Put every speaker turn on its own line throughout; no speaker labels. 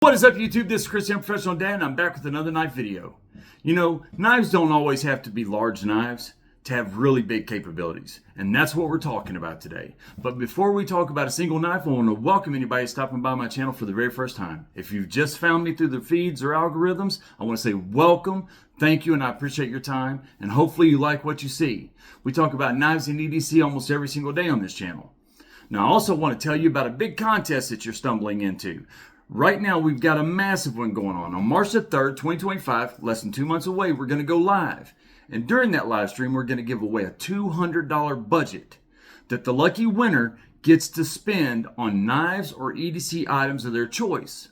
What is up, YouTube? This is Chris, I'm Professional Dad, and I'm back with another knife video. You know, knives don't always have to be large knives to have really big capabilities, and that's what we're talking about today. But before we talk about a single knife, I want to welcome anybody stopping by my channel for the very first time. If you've just found me through the feeds or algorithms, I want to say welcome, thank you, and I appreciate your time, and hopefully you like what you see. We talk about knives and EDC almost every single day on this channel. Now, I also want to tell you about a big contest that you're stumbling into. Right now, we've got a massive one going on. On March the 3rd, 2025, less than 2 months away, we're going to go live. And during that live stream, we're going to give away a $200 budget that the lucky winner gets to spend on knives or EDC items of their choice.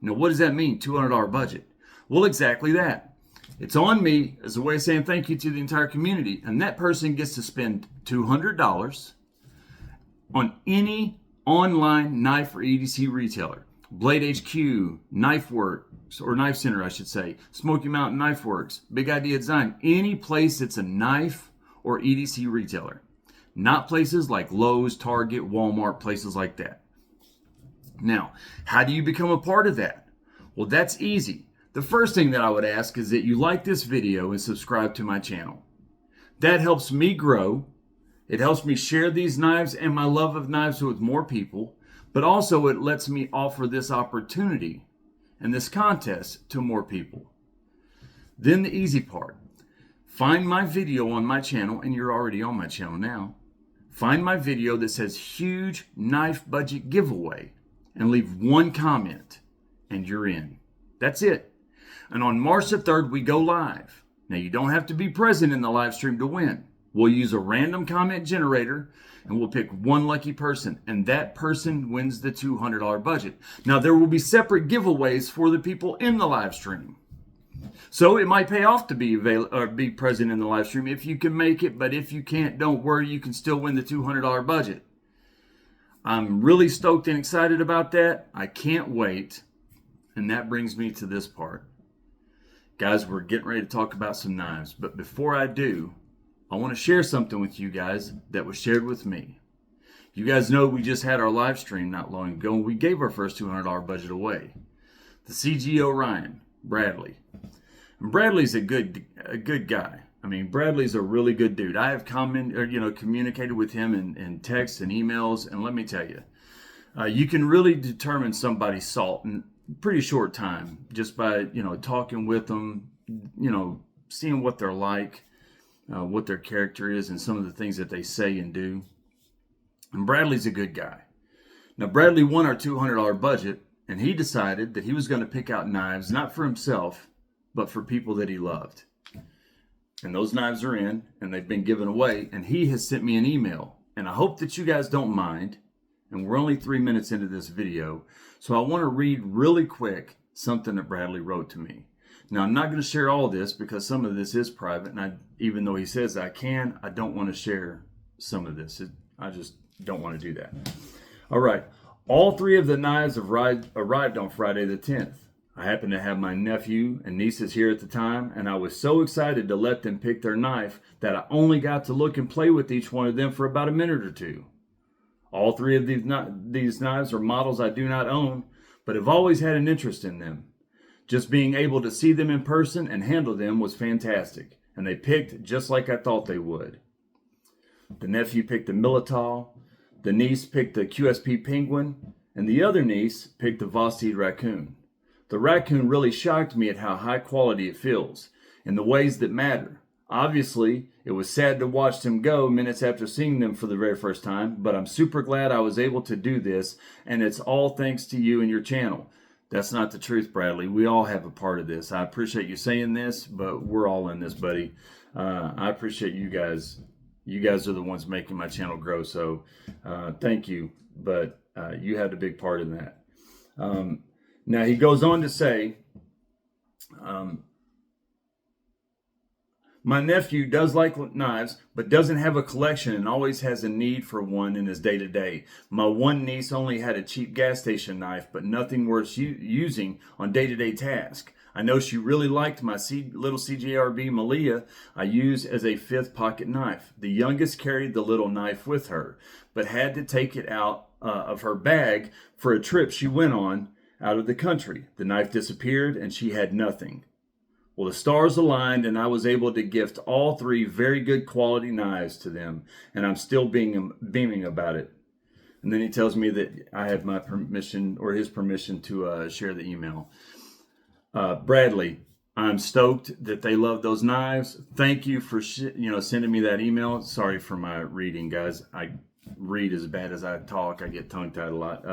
Now, what does that mean, $200 budget? Well, exactly that. It's on me as a way of saying thank you to the entire community. And that person gets to spend $200 on any online knife or EDC retailer. Blade HQ, Knife Works, or Knife Center, I should say, Smoky Mountain Knife Works, Big Idea Design, any place that's a knife or EDC retailer. Not places like Lowe's, Target, Walmart, places like that. Now, how do you become a part of that? Well, that's easy. The first thing that I would ask is that you like this video and subscribe to my channel. That helps me grow. It helps me share these knives and my love of knives with more people. But also it lets me offer this opportunity and this contest to more people. Then the easy part. Find my video on my channel, and you're already on my channel now. Find my video that says huge knife budget giveaway and leave one comment and you're in. That's it. And on March the 3rd, we go live. Now you don't have to be present in the live stream to win. We'll use a random comment generator and we'll pick one lucky person, and that person wins the $200 budget. Now, there will be separate giveaways for the people in the live stream. So it might pay off to be present in the live stream if you can make it, but if you can't, don't worry, you can still win the $200 budget. I'm really stoked and excited about that. I can't wait. And that brings me to this part. Guys, we're getting ready to talk about some knives, but before I do, I want to share something with you guys that was shared with me. You guys know we just had our live stream not long ago, and we gave our first $200 budget away. The CGO Ryan, Bradley. And Bradley's a good guy. I mean, Bradley's a really good dude. I have communicated with him in texts and emails, and let me tell you, you can really determine somebody's salt in a pretty short time just by, talking with them, seeing what they're like. What their character is and some of the things that they say and do. And Bradley's a good guy. Now, Bradley won our $200 budget, and he decided that he was going to pick out knives, not for himself, but for people that he loved. And those knives are in, and they've been given away, and he has sent me an email. And I hope that you guys don't mind, and we're only 3 minutes into this video, so I want to read really quick something that Bradley wrote to me. Now, I'm not going to share all this because some of this is private, and even though he says I can, I don't want to share some of this. I just don't want to do that. All right. All three of the knives arrived on Friday the 10th. I happened to have my nephew and nieces here at the time, and I was so excited to let them pick their knife that I only got to look and play with each one of them for about a minute or two. All three of these knives are models I do not own, but have always had an interest in them. Just being able to see them in person and handle them was fantastic, and they picked just like I thought they would. The nephew picked the Militaw, the niece picked the QSP Penguin, and the other niece picked the Vosteed Raccoon. The Raccoon really shocked me at how high quality it feels, in the ways that matter. Obviously, it was sad to watch them go minutes after seeing them for the very first time, but I'm super glad I was able to do this, and it's all thanks to you and your channel. That's not the truth, Bradley. We all have a part of this. I appreciate you saying this, but we're all in this, buddy. I appreciate you guys. You guys are the ones making my channel grow, so thank you. But you had a big part in that. Now, he goes on to say, my nephew does like knives, but doesn't have a collection and always has a need for one in his day-to-day. My one niece only had a cheap gas station knife, but nothing worth using on day-to-day task. I know she really liked my little CJRB Militaw I use as a 5th pocket knife. The youngest carried the little knife with her, but had to take it out of her bag for a trip she went on out of the country. The knife disappeared and she had nothing. Well, the stars aligned and I was able to gift all 3 very good quality knives to them, and I'm still beaming about it. And then he tells me that I have my permission, or his permission, to share the email. Bradley, I'm stoked that they love those knives. Thank you for sending me that email. Sorry for my reading, guys. I read as bad as I talk. I get tongue-tied a lot.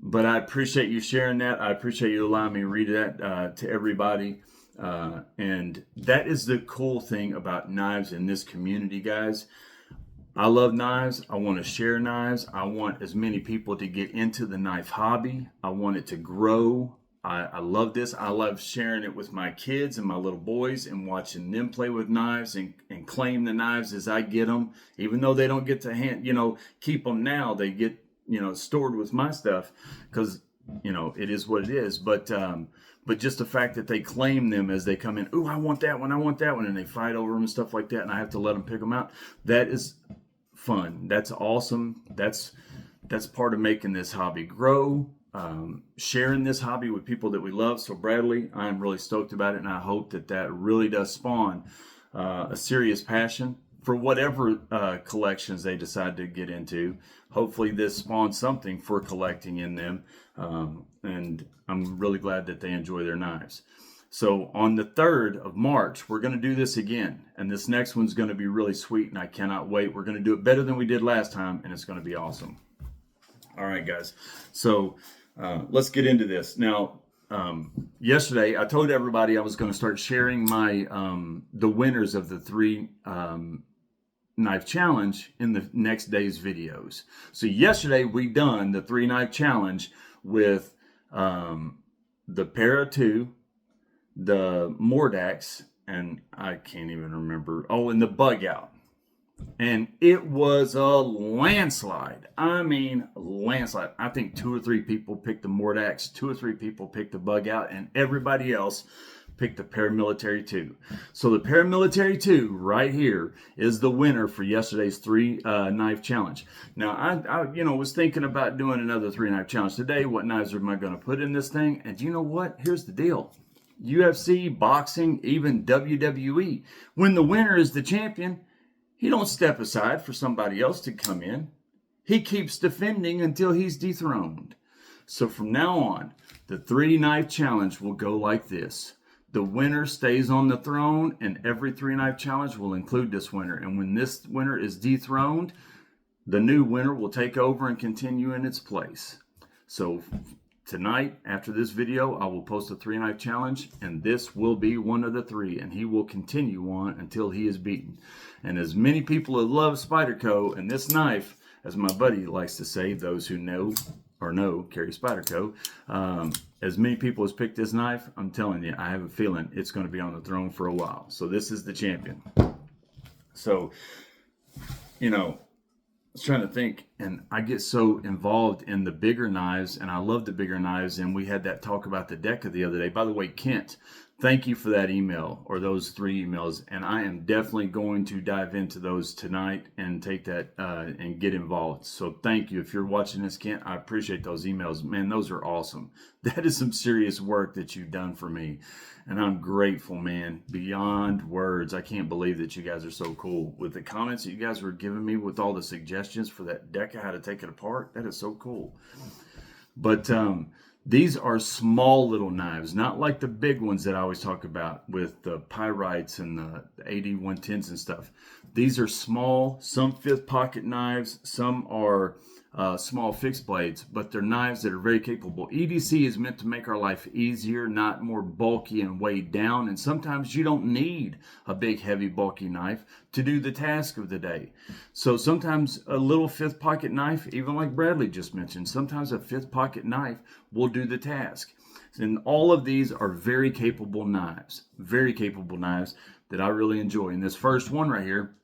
But I appreciate you sharing that. I appreciate you allowing me to read that to everybody. And that is the cool thing about knives in this community, guys. I love knives. I want to share knives. I want as many people to get into the knife hobby. I want it to grow. I love this. I love sharing it with my kids and my little boys and watching them play with knives and claim the knives as I get them. Even though they don't get to keep them now, they get, stored with my stuff because, it is what it is. But just the fact that they claim them as they come in, ooh, I want that one, and they fight over them and stuff like that, and I have to let them pick them out. That is fun. That's awesome. That's part of making this hobby grow. Sharing this hobby with people that we love. So Bradley, I'm really stoked about it, and I hope that really does spawn a serious passion for whatever collections they decide to get into. Hopefully this spawns something for collecting in them, and I'm really glad that they enjoy their knives. So on the 3rd of March, we're going to do this again, and this next one's going to be really sweet, and I cannot wait. We're going to do it better than we did last time, and it's going to be awesome. All right, guys. So let's get into this. Now, yesterday I told everybody I was going to start sharing my the winners of the 3 knife challenge in the next day's videos. So yesterday we done the 3 knife challenge with the Para 2, the Mordax, and I can't even remember. Oh, and the Bug Out. And it was a landslide. I mean, landslide. I think 2 or 3 people picked the Mordax, 2 or 3 people picked the Bug Out, and everybody else picked the Paramilitary 2. So the Paramilitary 2 right here is the winner for yesterday's 3 knife challenge. Now, I was thinking about doing another 3 knife challenge today. What knives am I going to put in this thing? And you know what? Here's the deal. UFC, boxing, even WWE. When the winner is the champion, he don't step aside for somebody else to come in. He keeps defending until he's dethroned. So from now on, the 3 knife challenge will go like this. The winner stays on the throne, and every 3 knife challenge will include this winner. And when this winner is dethroned, the new winner will take over and continue in its place. So tonight, after this video, I will post a 3 knife challenge, and this will be one of the 3, and he will continue on until he is beaten. And as many people who love Spyderco and this knife, as my buddy likes to say, those who know carry Spyderco, as many people as picked this knife, I'm telling you, I have a feeling it's going to be on the throne for a while. So this is the champion. So, I was trying to think, and I get so involved in the bigger knives, and I love the bigger knives, and we had that talk about the Deca the other day. By the way, Kent, thank you for that email, or those 3 emails, and I am definitely going to dive into those tonight and take that and get involved. So thank you. If you're watching this, Kent, I appreciate those emails. Man, those are awesome. That is some serious work that you've done for me, and I'm grateful, man, beyond words. I can't believe that you guys are so cool. With the comments that you guys were giving me with all the suggestions for that Deca, how to take it apart, that is so cool. But these are small little knives, not like the big ones that I always talk about with the pyrites and the 80-110s and stuff. These are small, some 5th pocket knives, some are small fixed blades, but they're knives that are very capable. EDC is meant to make our life easier, not more bulky and weighed down. And sometimes you don't need a big, heavy, bulky knife to do the task of the day. So sometimes a little 5th pocket knife, even like Bradley just mentioned, sometimes a 5th pocket knife will do the task. And all of these are very capable knives that I really enjoy. And this first one right here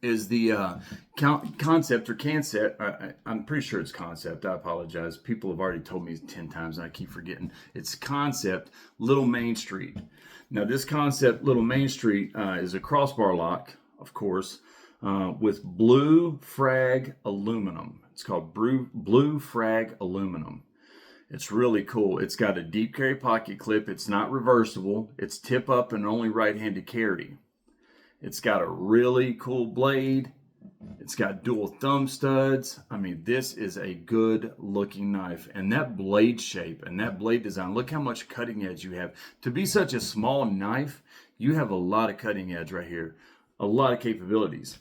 is the concept or concept. I'm pretty sure it's concept. I apologize. People have already told me 10 times and I keep forgetting. It's concept Little Main Street. Now this concept Little Main Street is a crossbar lock, of course, with blue frag aluminum. It's called blue frag aluminum. It's really cool. It's got a deep carry pocket clip. It's not reversible. It's tip up and only right-handed carry. It's got a really cool blade. It's got dual thumb studs. I mean, this is a good looking knife. And that blade shape and that blade design, look how much cutting edge you have. To be such a small knife, you have a lot of cutting edge right here. A lot of capabilities.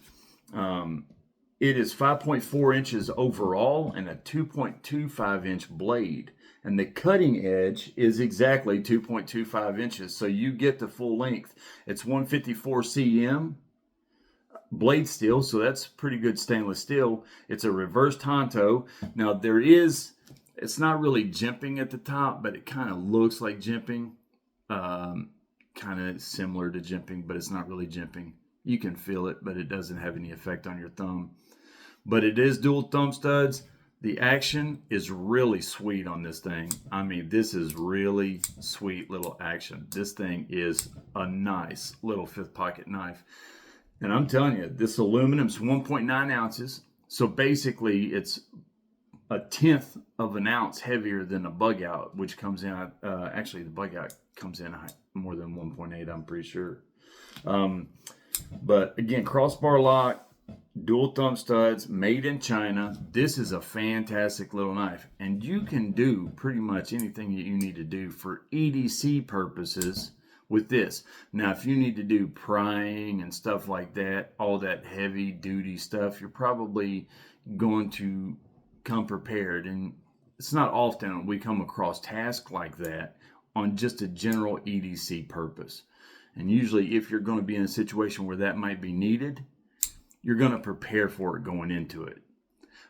It is 5.4 inches overall and a 2.25 inch blade. And the cutting edge is exactly 2.25 inches. So you get the full length. It's 154 cm blade steel, so that's pretty good stainless steel. It's a reverse tanto. Now it's not really jimping at the top, but it kind of looks like jimping. Kind of similar to jimping, but it's not really jimping. You can feel it, but it doesn't have any effect on your thumb. But it is dual thumb studs. The action is really sweet on this thing. I mean, this is really sweet little action. This thing is a nice little fifth pocket knife. And I'm telling you, this aluminum's 1.9 ounces. So basically, it's a tenth of an ounce heavier than a bug out, which comes in, actually the bug out comes in more than 1.8, I'm pretty sure. But again, crossbar lock, dual thumb studs, made in China. This is a fantastic little knife. And you can do pretty much anything that you need to do for EDC purposes with this. Now, if you need to do prying and stuff like that, all that heavy duty stuff, you're probably going to come prepared. And it's not often we come across tasks like that on just a general EDC purpose. And usually if you're going to be in a situation where that might be needed, you're going to prepare for it going into it.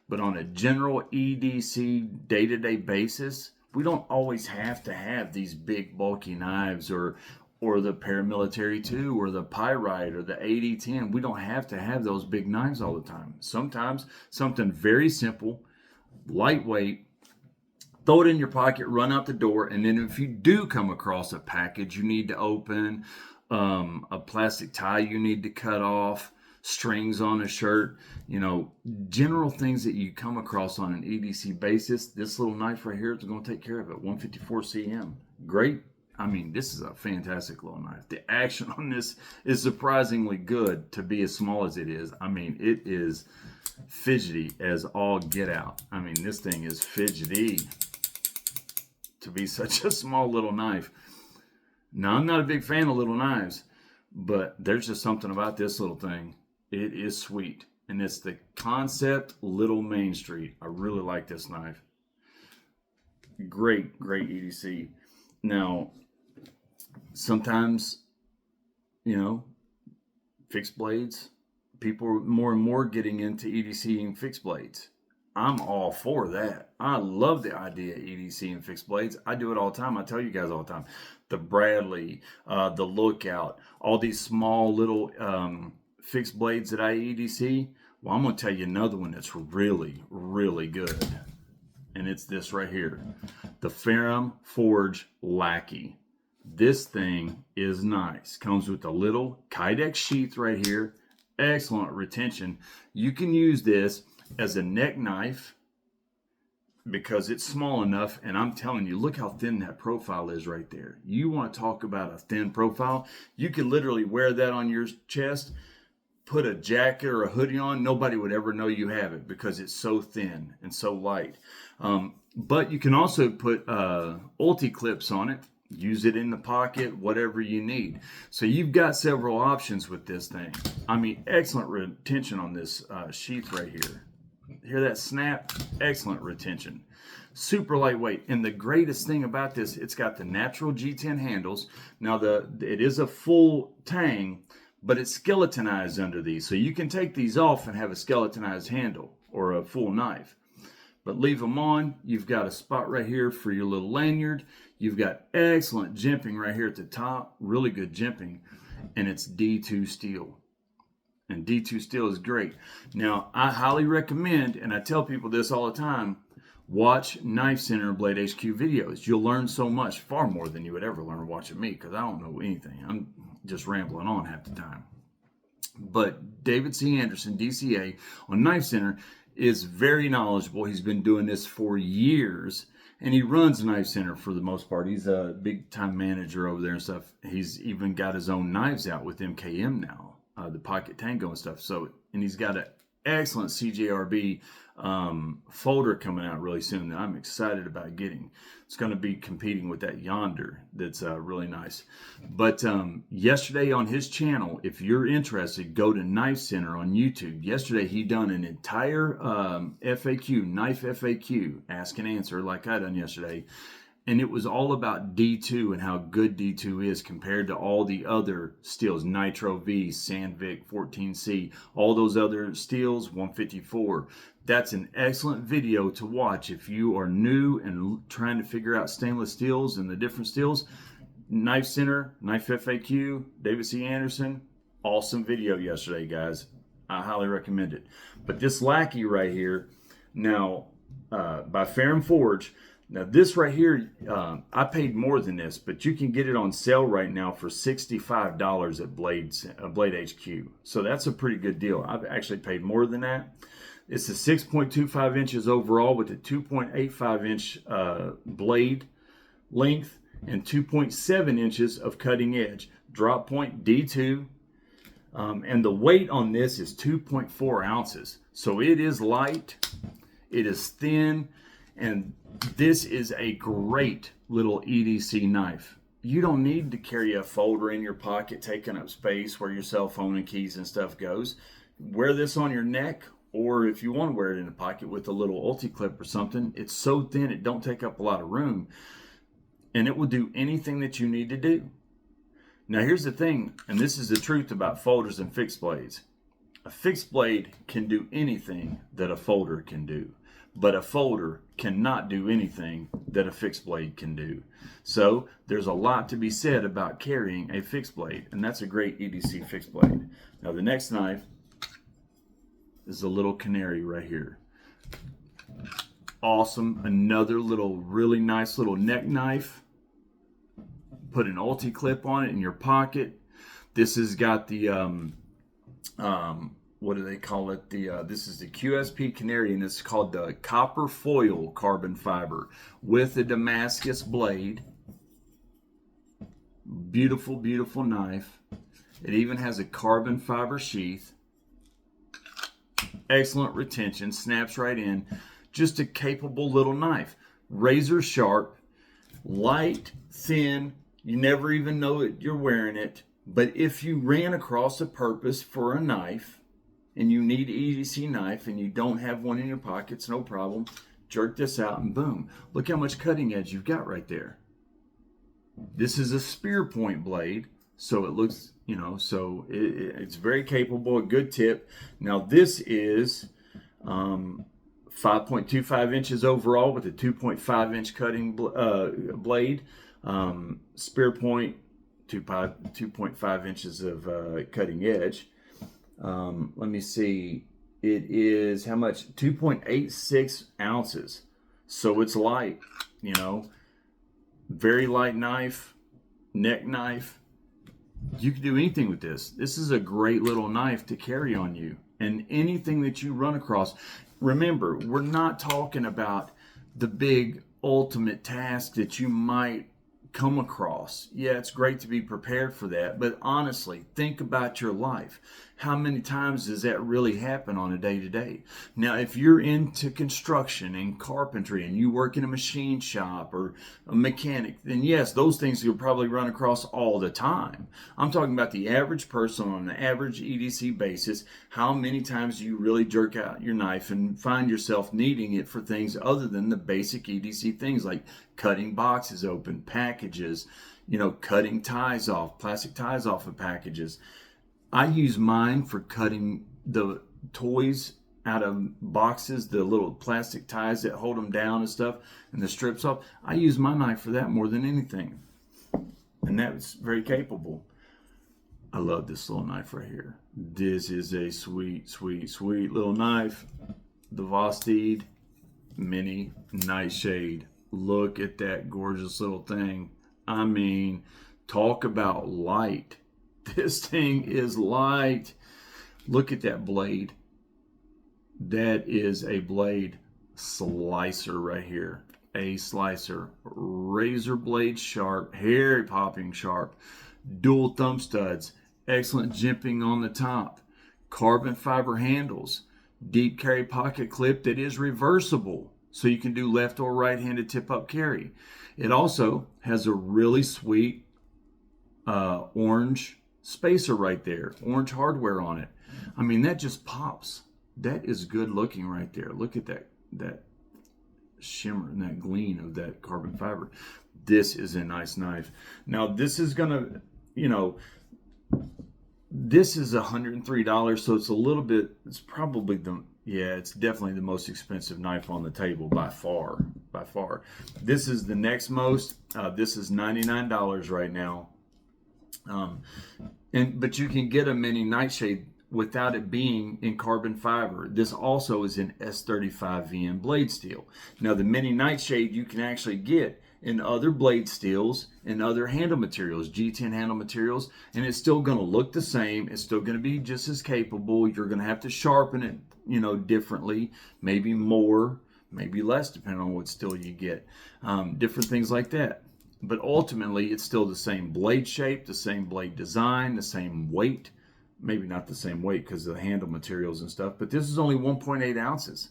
But on a general EDC day-to-day basis, we don't always have to have these big bulky knives or the paramilitary 2 or the pyrite or the 8010. We don't have to have those big knives all the time. Sometimes something very simple, lightweight, throw it in your pocket, run out the door, and then if you do come across a package you need to open, a plastic tie you need to cut off, strings on a shirt, general things that you come across on an EDC basis, this little knife right here is going to take care of it. 154 cm. Great. I mean, this is a fantastic little knife. The action on this is surprisingly good to be as small as it is. I mean, it is fidgety as all get out. I mean, this thing is fidgety to be such a small little knife. Now, I'm not a big fan of little knives, but there's just something about this little thing. It is sweet. And it's the Concept Little Main Street. I really like this knife. Great, great EDC. Now, sometimes, fixed blades, people are more and more getting into EDCing fixed blades. I'm all for that. I love the idea of EDCing fixed blades. I do it all the time. I tell you guys all the time. The Bradley, the Lookout, all these small little fixed blades that I EDC. Well, I'm going to tell you another one that's really, really good. And it's this right here. The Fum Forge Lackey. This thing is nice. Comes with a little Kydex sheath right here. Excellent retention. You can use this as a neck knife because it's small enough. And I'm telling you, look how thin that profile is right there. You want to talk about a thin profile? You could literally wear that on your chest, put a jacket or a hoodie on. Nobody would ever know you have it because it's so thin and so light. But you can also put ulti clips on it. Use it in the pocket, whatever you need. So you've got several options with this thing. I mean, excellent retention on this sheath right here. Hear that snap? Excellent retention. Super lightweight. And the greatest thing about this, it's got the natural G10 handles. Now, it is a full tang, but it's skeletonized under these. So you can take these off and have a skeletonized handle or a full knife. But leave them on. You've got a spot right here for your little lanyard. You've got excellent jimping right here at the top. Really good jimping. And it's D2 steel. And D2 steel is great. Now, I highly recommend, and I tell people this all the time, watch Knife Center Blade HQ videos. You'll learn so much, far more than you would ever learn watching me, because I don't know anything. I'm just rambling on half the time. But David C. Anderson, DCA, on Knife Center, is very knowledgeable. He's been doing this for years, And he runs Knife Center for the most part. He's a big time manager over there and stuff. He's even got his own knives out with MKM now, the Pocket Tango and stuff. So, and he's got an excellent CJRB folder coming out really soon that I'm excited about getting. It's going to be competing with that Yonder that's really nice. But yesterday on his channel, if you're interested, go to Knife Center on YouTube. Yesterday he done an entire FAQ, knife FAQ, ask and answer like I done yesterday. And it was all about D2 and how good D2 is compared to all the other steels, Nitro V, Sandvik 14C, all those other steels, 154. That's an excellent video to watch if you are new and trying to figure out stainless steels and the different steels. Knife Center, Knife FAQ, David C. Anderson, awesome video yesterday, guys. I highly recommend it. But this Lackey right here, now by Fum Forge. Now this right here, I paid more than this, but you can get it on sale right now for $65 at Blade HQ. So that's a pretty good deal. I've actually paid more than that. It's a 6.25 inches overall with a 2.85 inch blade length and 2.7 inches of cutting edge. Drop point D2. And the weight on this is 2.4 ounces. So it is light, it is thin, and this is a great little EDC knife. You don't need to carry a folder in your pocket taking up space where your cell phone and keys and stuff goes. Wear this on your neck, or if you want to wear it in a pocket with a little ulti clip or something. It's so thin it don't take up a lot of room, and it will do anything that you need to do. Now here's the thing, and this is the truth about folders and fixed blades. A fixed blade can do anything that a folder can do, but a folder cannot do anything that a fixed blade can do. So there's a lot to be said about carrying a fixed blade, and that's a great EDC fixed blade. Now the next knife is a little Canary right here. Awesome, another little really nice little neck knife. Put an ulti clip on it in your pocket. This has got the what do they call it? This is the QSP Canary, and it's called the copper foil carbon fiber with a Damascus blade. Beautiful, beautiful knife. It even has a carbon fiber sheath. Excellent retention, snaps right in. Just a capable little knife. Razor sharp, light, thin. You never even know that you're wearing it. But if you ran across a purpose for a knife, and you need an EDC knife and you don't have one in your pockets, no problem. Jerk this out and boom. Look how much cutting edge you've got right there. This is a spear point blade, so it looks, you know, so it's very capable, a good tip. Now this is 5.25 inches overall with a 2.5 inch cutting blade. Spear point, 2.5 inches of cutting edge. Let me see. It is how much? 2.86 ounces. So it's light, you know. Very light knife, neck knife. You can do anything with this. This is a great little knife to carry on you. And anything that you run across. Remember, we're not talking about the big ultimate task that you might come across. Yeah, it's great to be prepared for that, but honestly, think about your life. How many times does that really happen on a day-to-day? Now, if you're into construction and carpentry and you work in a machine shop or a mechanic, then yes, those things you'll probably run across all the time. I'm talking about the average person on an average EDC basis. How many times do you really jerk out your knife and find yourself needing it for things other than the basic EDC things like cutting boxes open, packages, you know, cutting ties off, plastic ties off of packages. I use mine for cutting the toys out of boxes, the little plastic ties that hold them down and stuff, and the strips off. I use my knife for that more than anything. And that's very capable. I love this little knife right here. This is a sweet, sweet, sweet little knife. The Vosteed Mini Nightshade. Look at that gorgeous little thing. I mean, talk about light. This thing is light. Look at that blade. That is a blade slicer right here. a slicer. Razor blade sharp, hairy popping sharp, dual thumb studs, excellent jimping on the top, carbon fiber handles, deep carry pocket clip that is reversible, so you can do left or right-handed tip-up carry. It also has a really sweet orange spacer right there, orange hardware on it. I mean, that just pops. That is good looking right there. Look at that shimmer and that gleam of that carbon fiber. This is a nice knife. Now, this is gonna, this is $103, so it's a little bit, it's probably it's definitely the most expensive knife on the table by far. This is the next most. This is $99 right now. But you can get a mini Nightshade without it being in carbon fiber. This also is in S35VN blade steel. Now, the mini Nightshade you can actually get in other blade steels and other handle materials, G10 handle materials, and it's still going to look the same. It's still going to be just as capable. You're going to have to sharpen it, differently, maybe more, maybe less, depending on what steel you get. Different things like that. But ultimately, it's still the same blade shape, the same blade design, the same weight. Maybe not the same weight because of the handle materials and stuff, but this is only 1.8 ounces.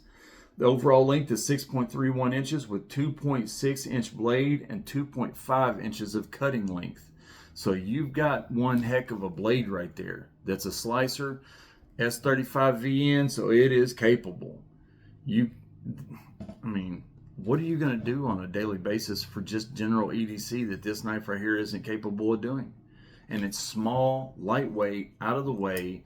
The overall length is 6.31 inches with 2.6 inch blade and 2.5 inches of cutting length. So you've got one heck of a blade right there. That's a slicer, S35VN, so it is capable. What are you going to do on a daily basis for just general EDC that this knife right here isn't capable of doing? And it's small, lightweight, out of the way.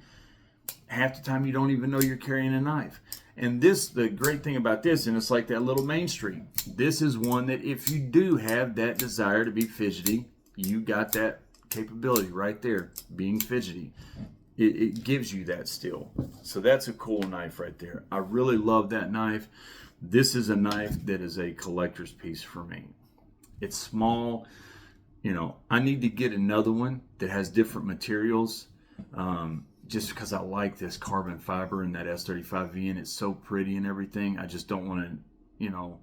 Half the time you don't even know you're carrying a knife. And the great thing about this, and it's like that little Main Street, this is one that if you do have that desire to be fidgety, you got that capability right there, being fidgety. It gives you that still. So that's a cool knife right there. I really love that knife. This is a knife that is a collector's piece for me. It's small. I need to get another one that has different materials, just because I like this carbon fiber and that S35VN. It's so pretty and everything. I just don't want to,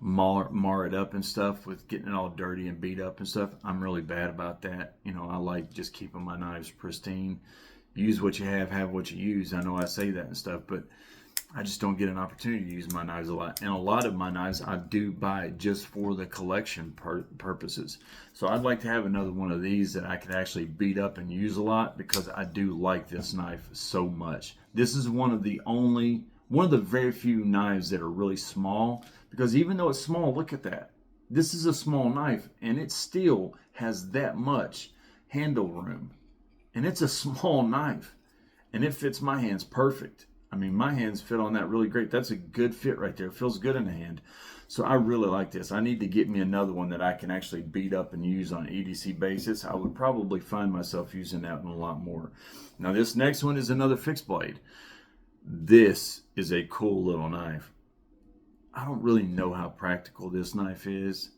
mar it up and stuff with getting it all dirty and beat up and stuff. I'm really bad about that. I like just keeping my knives pristine. Use what you have what you use. I know I say that and stuff, but I just don't get an opportunity to use my knives a lot. And a lot of my knives I do buy just for the collection purposes. So I'd like to have another one of these that I could actually beat up and use a lot, because I do like this knife so much. This is one of the very few knives that are really small, because even though it's small, look at that. This is a small knife and it still has that much handle room. And it's a small knife and it fits my hands perfect. My hands fit on that really great. That's a good fit right there. It feels good in the hand. So I really like this. I need to get me another one that I can actually beat up and use on an EDC basis. I would probably find myself using that one a lot more. Now this next one is another fixed blade. This is a cool little knife. I don't really know how practical this knife is,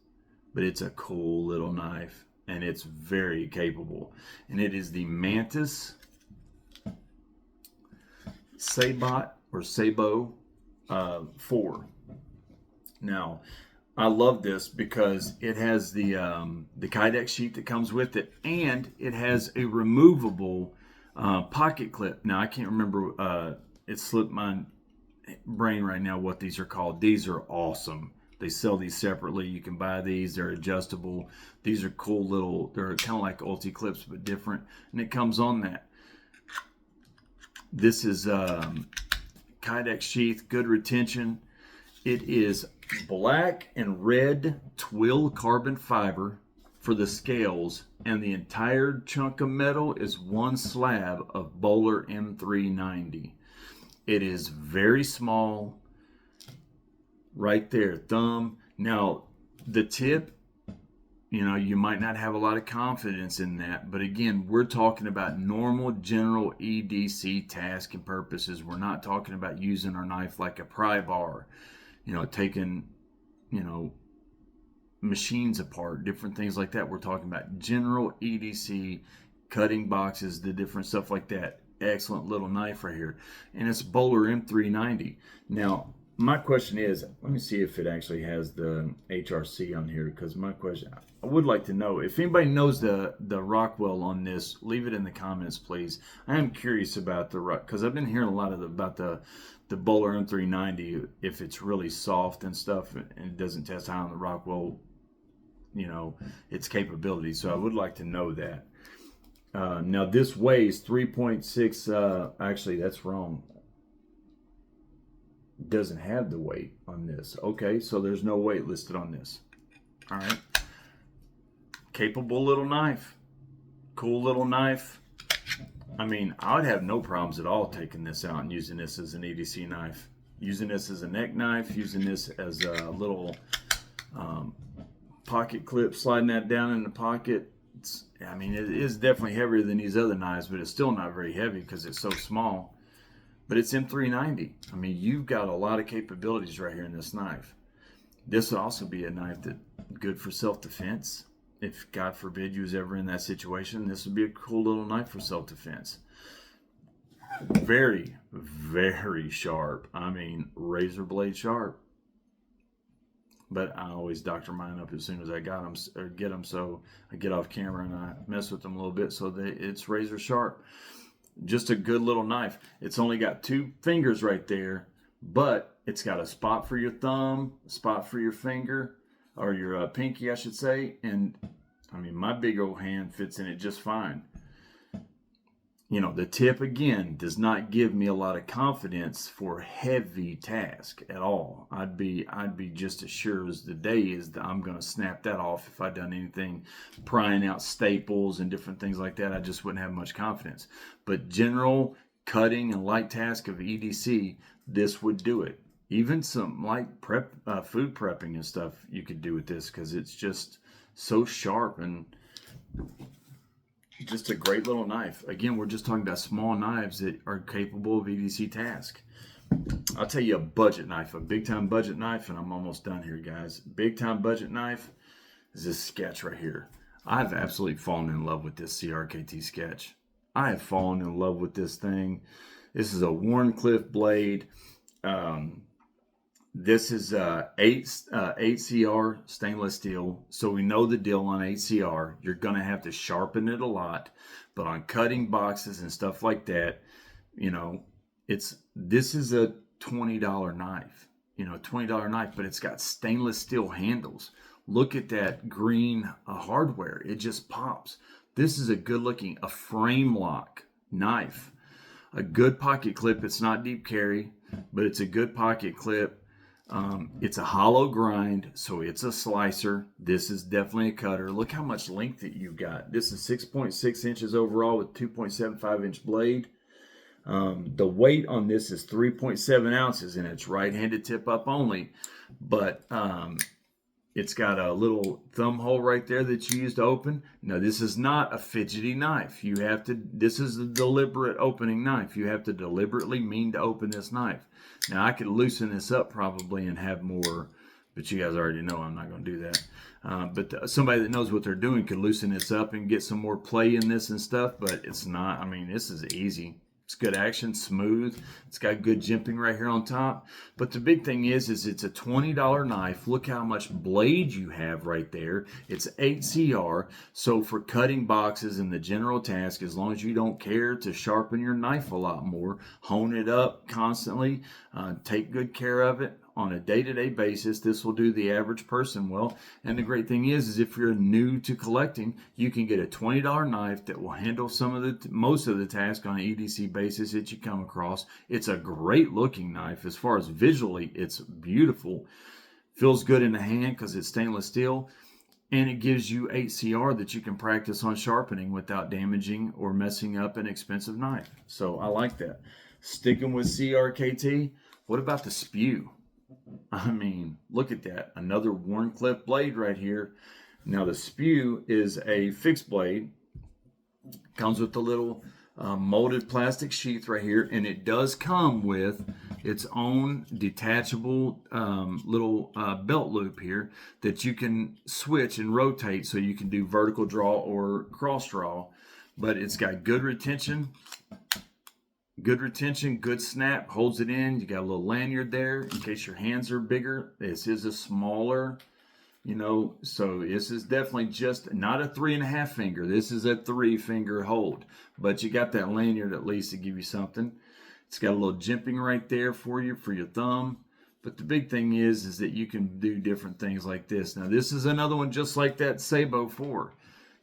but it's a cool little knife and it's very capable. And it is the Mantis Sabot or Sabot 4. Now, I love this because it has the Kydex sheet that comes with it, and it has a removable pocket clip. Now, I can't remember, it slipped my brain right now what these are called. These are awesome. They sell these separately. You can buy these. They're adjustable. These are cool little, they're kind of like Ulti clips, but different, and it comes on that. This is Kydex sheath, good retention. It is black and red twill carbon fiber for the scales, and the entire chunk of metal is one slab of Bowler M390. It is very small, right there, thumb. Now, the tip, you might not have a lot of confidence in that, but again, we're talking about normal general EDC task and purposes. We're not talking about using our knife like a pry bar, taking, machines apart, different things like that. We're talking about general EDC, cutting boxes, the different stuff like that. Excellent little knife right here. And it's Bowler M390. Now, my question is, let me see if it actually has the HRC on here, because my question, I would like to know, if anybody knows the Rockwell on this, leave it in the comments, please. I am curious about the rock, because I've been hearing a lot about the Bowler M390, if it's really soft and stuff, and it doesn't test high on the Rockwell, you know, its capabilities. So I would like to know that. Now this weighs 3.6, actually that's wrong. Doesn't have the weight on this. Okay, so there's no weight listed on this. All right. Capable little knife. Cool little knife. I mean, I would have no problems at all taking this out and using this as an EDC knife. Using this as a neck knife, using this as a little pocket clip, sliding that down in the pocket. I mean, it is definitely heavier than these other knives, but it's still not very heavy because it's so small. But it's M390. I mean, you've got a lot of capabilities right here in this knife. This would also be a knife that good for self-defense. If God forbid you was ever in that situation, this would be a cool little knife for self-defense. Very, very sharp. I mean, razor blade sharp. But I always doctor mine up as soon as I got them or get them, so I get off camera and I mess with them a little bit so that it's razor sharp. Just a good little knife. It's only got 2 fingers right there, but it's got a spot for your thumb, a spot for your finger, or your pinky, I should say. And I mean, my big old hand fits in it just fine. You know, the tip again does not give me a lot of confidence for heavy task at all. I'd be just as sure as the day is that I'm going to snap that off if I'd done anything prying out staples and different things like that. I just wouldn't have much confidence. But general cutting and light task of EDC, this would do it. Even some light food prepping and stuff you could do with this, because it's just so sharp and just a great little knife. Again, we're just talking about small knives that are capable of EDC task. I'll tell you a budget knife, a big time budget knife, and I'm almost done here, guys. Big time budget knife is this Sketch right here. I've absolutely fallen in love with this CRKT Sketch. I have fallen in love with this thing. This is a Wharncliffe blade. This is 8CR stainless steel, so we know the deal on 8CR. You're going to have to sharpen it a lot, but on cutting boxes and stuff like that, you know, this is a $20 knife, you know, $20 knife, but it's got stainless steel handles. Look at that green hardware. It just pops. This is a good looking, a frame lock knife, a good pocket clip. It's not deep carry, but it's a good pocket clip. It's a hollow grind, so it's a slicer. This is definitely a cutter. Look how much length that you've got. This is 6.6 inches overall with 2.75 inch blade. The weight on this is 3.7 ounces, and it's right-handed tip up only. But it's got a little thumb hole right there that you use to open. Now, this is not a fidgety knife. This is a deliberate opening knife. You have to deliberately mean to open this knife. Now, I could loosen this up probably and have more, but you guys already know I'm not going to do that. But somebody that knows what they're doing could loosen this up and get some more play in this and stuff, but it's not. I mean, this is easy. It's good action, smooth. It's got good jimping right here on top. But the big thing is it's a $20 knife. Look how much blade you have right there. It's 8CR. So for cutting boxes and the general task, as long as you don't care to sharpen your knife a lot more, hone it up constantly, take good care of it on a day-to-day basis, this will do the average person well. And the great thing is if you're new to collecting, you can get a $20 knife that will handle most of the task on an EDC basis that you come across. It's a great looking knife. As far as visually, it's beautiful. Feels good in the hand because it's stainless steel. And it gives you 8CR that you can practice on sharpening without damaging or messing up an expensive knife. So I like that. Sticking with CRKT, what about the Spew? I mean, look at that. Another Wharncliffe blade right here. Now, the Spew is a fixed blade. Comes with the little molded plastic sheath right here. And it does come with its own detachable little belt loop here that you can switch and rotate so you can do vertical draw or cross draw. But it's got good retention. Good retention, good snap, holds it in. You got a little lanyard there in case your hands are bigger. This is a smaller, so this is definitely just not a 3.5 finger. This is a 3-finger hold, but you got that lanyard at least to give you something. It's got a little jimping right there for you for your thumb. But the big thing is that you can do different things like this. Now, this is another one just like that Sabot 4.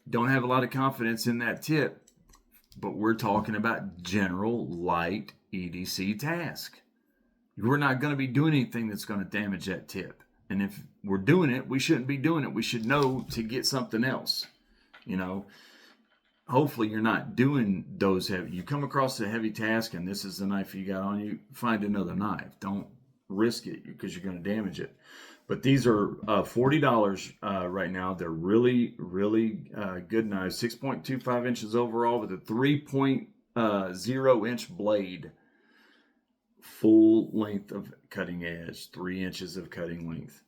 Don't have a lot of confidence in that tip, but we're talking about general light EDC task. We're not going to be doing anything that's going to damage that tip. And if we're doing it, we shouldn't be doing it. We should know to get something else. Hopefully you're not doing those heavy. You come across a heavy task and this is the knife you got on you, find another knife. Don't risk it because you're going to damage it. But these are $40 right now. They're really, really good knives. 6.25 inches overall with a 3.0 inch blade. Full length of cutting edge, 3 inches of cutting length.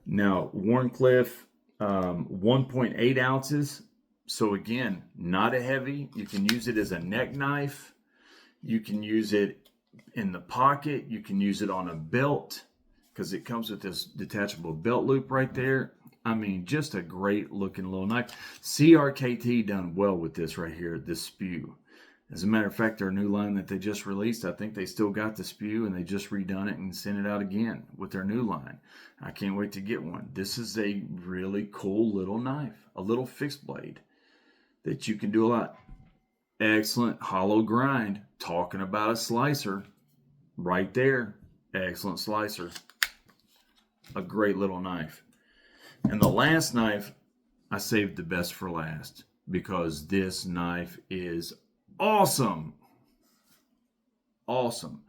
Now, Wharncliffe, 1.8 ounces. So again, not a heavy. You can use it as a neck knife. You can use it in the pocket. You can use it on a belt because it comes with this detachable belt loop right there. I mean, just a great looking little knife. CRKT done well with this right here, this Spew. As a matter of fact, their new line that they just released, I think they still got the Spew and they just redone it and sent it out again with their new line. I can't wait to get one. This is a really cool little knife, a little fixed blade that you can do a lot. Excellent hollow grind. Talking about a slicer right there. Excellent slicer. A great little knife. And the last knife, I saved the best for last because this knife is awesome. Awesome.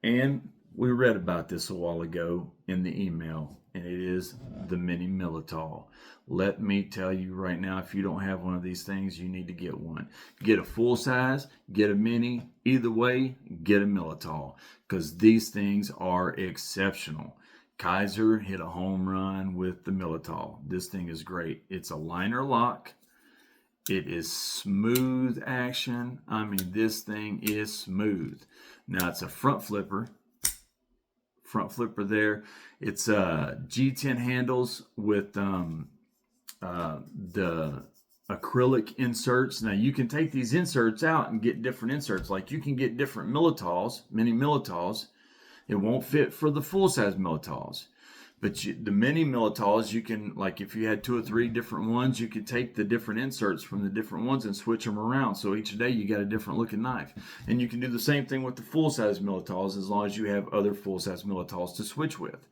And we read about this a while ago in the email, and it is the mini Militaw. Let me tell you right now, if you don't have one of these things, you need to get one. Get a full size, get a mini. Either way, get a Militaw because these things are exceptional. Kizer hit a home run with the Militaw. This thing is great. It's a liner lock. It is smooth action. I mean, this thing is smooth. Now, it's a front flipper. Front flipper there. It's G10 handles with the acrylic inserts. Now, you can take these inserts out and get different inserts. Like, you can get different Militaws, mini Militaws. It won't fit for the full-size Militaws. But the mini Militaws, you can, like if you had 2 or 3 different ones, you could take the different inserts from the different ones and switch them around. So each day you got a different looking knife. And you can do the same thing with the full-size Militaws as long as you have other full-size Militaws to switch with.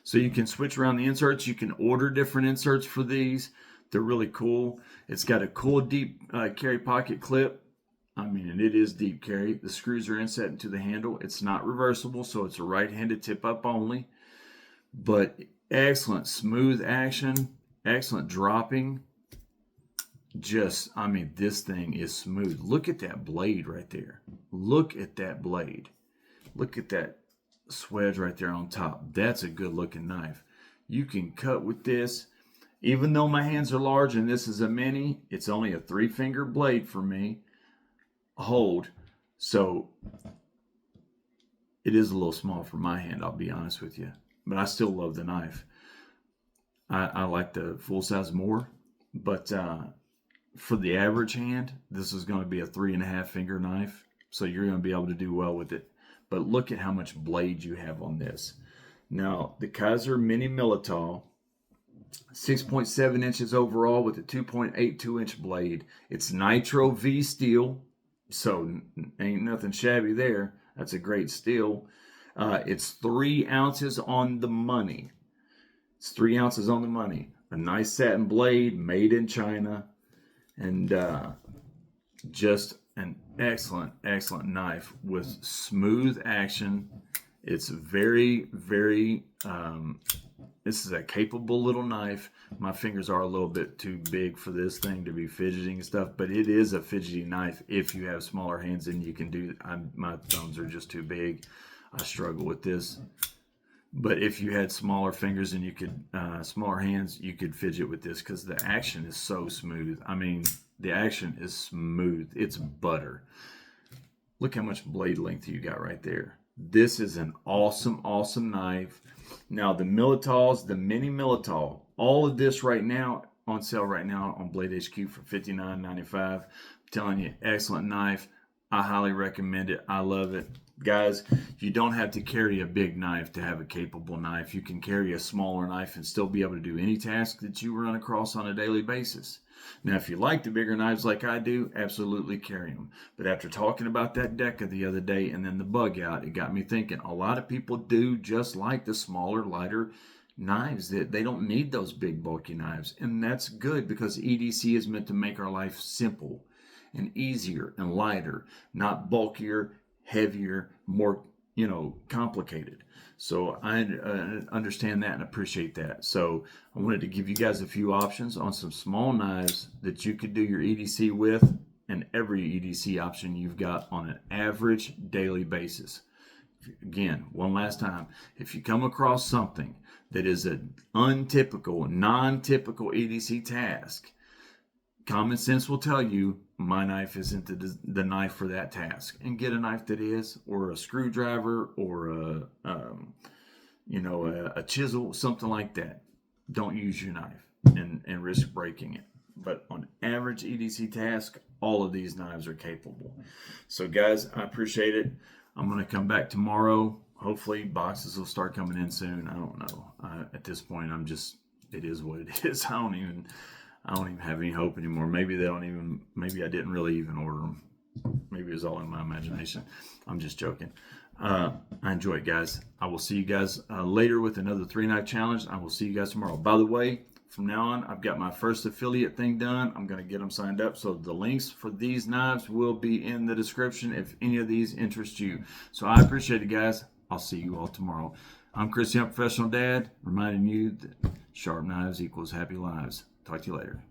So you can switch around the inserts. You can order different inserts for these. They're really cool. It's got a cool deep carry pocket clip. I mean, and it is deep carry. The screws are inset into the handle. It's not reversible, so it's a right-handed tip-up only. But excellent smooth action, excellent dropping. Just, I mean, this thing is smooth. Look at that blade right there. Look at that blade. Look at that swedge right there on top. That's a good-looking knife. You can cut with this. Even though my hands are large and this is a mini, it's only a 3-finger blade for me. Hold, so it is a little small for my hand, I'll be honest with you, but I still love the knife. I like the full size more, but for the average hand, this is going to be a 3.5 finger knife, so you're going to be able to do well with it. But look at how much blade you have on this. Now, the Kizer Mini Militaw, 6.7 inches overall with a 2.82 inch blade. It's Nitro V steel. So ain't nothing shabby there. That's a great steel. It's 3 ounces on the money. It's 3 ounces on the money. A nice satin blade made in China. And just an excellent, excellent knife with smooth action. It's very, very, this is a capable little knife. My fingers are a little bit too big for this thing to be fidgeting and stuff, but it is a fidgety knife if you have smaller hands than you can do. My thumbs are just too big. I struggle with this. But if you had smaller fingers and you could, smaller hands, you could fidget with this because the action is so smooth. I mean, the action is smooth. It's butter. Look how much blade length you got right there. This is an awesome, awesome knife. Now the Militaws, the mini Militaw, all of this right now on sale right now on Blade HQ for $59.95. I'm telling you, excellent knife. I highly recommend it. I love it. Guys, you don't have to carry a big knife to have a capable knife. You can carry a smaller knife and still be able to do any task that you run across on a daily basis. Now, if you like the bigger knives like I do, absolutely carry them. But after talking about that Deca the other day and then the bug out, it got me thinking a lot of people do just like the smaller, lighter knives. That they don't need those big, bulky knives. And that's good because EDC is meant to make our life simple and easier and lighter, not bulkier, heavier, more, complicated. So I understand that and appreciate that. So I wanted to give you guys a few options on some small knives that you could do your EDC with, and every EDC option you've got on an average daily basis. Again, one last time, if you come across something that is an untypical, non-typical EDC task, common sense will tell you my knife isn't the knife for that task, and get a knife that is, or a screwdriver, or a chisel, something like that. Don't use your knife and risk breaking it. But on average EDC task, all of these knives are capable. So guys, I appreciate it. I'm going to come back tomorrow. Hopefully boxes will start coming in soon. I don't know. At this point, it is what it is. I don't even have any hope anymore. Maybe I didn't really even order them. Maybe it was all in my imagination. I'm just joking. I enjoy it, guys. I will see you guys later with another 3-knife challenge. I will see you guys tomorrow. By the way, from now on, I've got my first affiliate thing done. I'm going to get them signed up. So the links for these knives will be in the description if any of these interest you. So I appreciate it, guys. I'll see you all tomorrow. I'm Chris, Young Professional Dad, reminding you that sharp knives equals happy lives. Talk to you later.